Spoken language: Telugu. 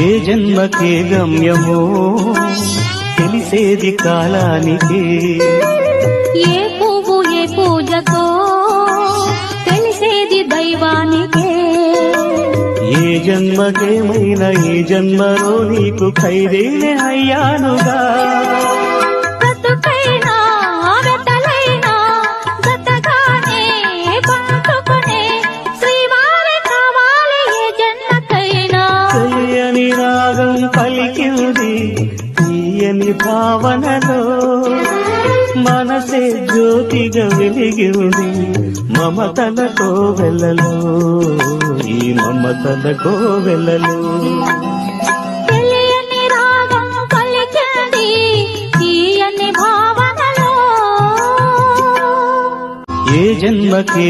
ఏ జన్మకే గమ్యమో తెలిసేది కాలానికే, ఏ పువ్వు ఏ పూజతో తెలిసేది దైవానికే. ఏ జన్మకేమైనా ఈ జన్మలో నీకు ఖైదేనే అయ్యానుగా. బ్రతుకైనా వెతలైనా జతగానే పంచుకునే శ్రీవారి కావాలి ఏ జన్మకైనా. తెలియని రాగం పలికింది తీయని భావనలో, మనసే జ్యోతిగా వెలిగింది మమతల కోవెలలో, ఈ మమతల కోవెలలో. తెలియని రాగం పలికింది తీయని భావనలో. ఏ జన్మకే